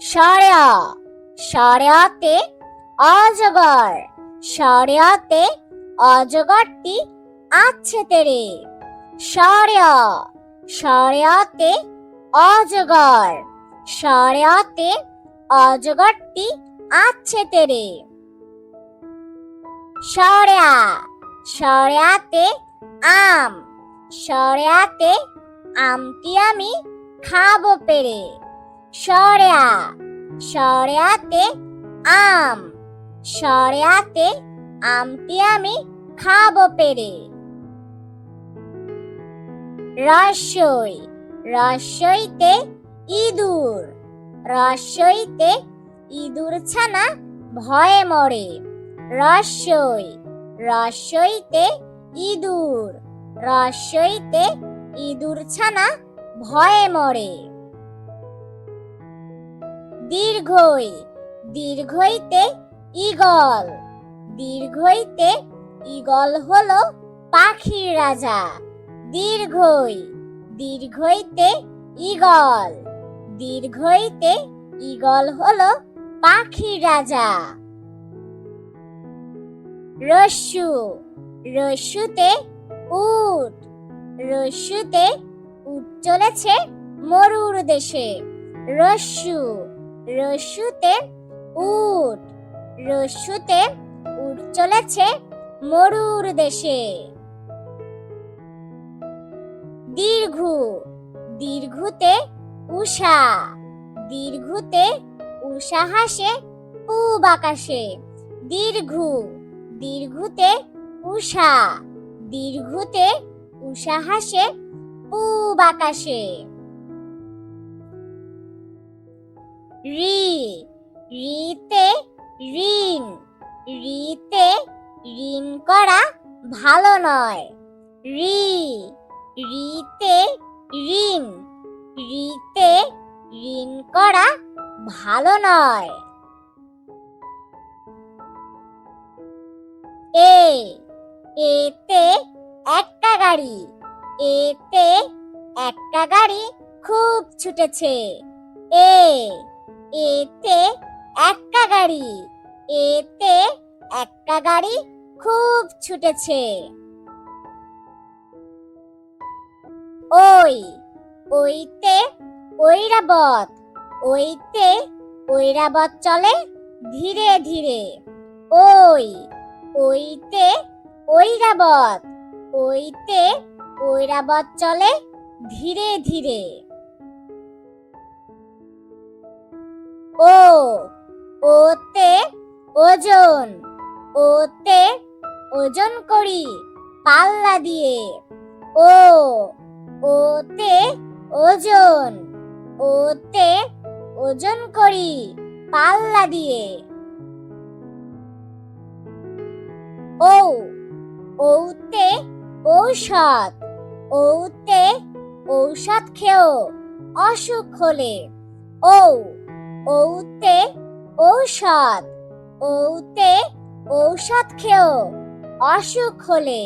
সরেয়া সরেয়াতে অজগর, সরেয়াতে অজগরটি আছে তেরে। সরেয়া সরেয়াতে অজগর, সরেয়াতে অজগরটি আছে তেরে। সরেয়া সরেয়াতে আম, সরেয়াতে আমটি আমি খাবো পেরে। সরেয়া সরেয়াতে আম, সরেয়াতে আমটি আমি খাবো পেরে। রস্যই রস্যইতে ইঁদুর, রস্যইতে ইঁদুর ছানা ভয়ে মরে। রস্যই রস্যইতে ইঁদুর, রস্যইতে ইঁদুর ছানা ভয়ে মরে। দীর্ঘই দীর্ঘইতে ঈগল, দীর্ঘইতে ঈগল হলো পাখির রাজা। দীর্ঘই দীর্ঘইতে ঈগল, দীর্ঘইতে ঈগল হলো পাখির রাজা। রস্যু রস্যুতে উট, রস্যুতে উট চলেছে মরুর দেশে। রস্যু রস্যুতে উট, রস্যুতে উট চলেছে মরুর দেশে। দীর্ঘু দীর্ঘুতে উষা, দীর্ঘুতে উষা হাসে পূব আকাশে। দীর্ঘু দীর্ঘুতে উষা, দীর্ঘুতে উষা হাসে পূব আকাশে। রি রিতে ঋণ, রিতে ঋণ করা ভালো নয়। রি রিতে ঋণ, রিতে ঋণ করা ভালো নয়। এতে একটা গাড়ি, এতে একটা গাড়ি খুব ছুটেছে। এতে একটা গাড়ি, এতে একটা গাড়ি খুব ছুটেছে। ওই ওইতে ঐরাবত, ওইতে ঐরাবত চলে ধীরে ধীরে। ওই ওইতে ঐরাবত, ওইতে ঐরাবত চলে ধীরে ধীরে। ওতে ওজন, ওতে ওজন করি পাল্লা দিয়ে। ওতে ওজন, ওতে ওজন করি পাল্লা দিয়ে। ওতে ঔষধ, ওতে ঔষধ খেও অসুখ হলে। ওতে ঔষধ, ওতে ঔষধ খেও অসুখ হলে।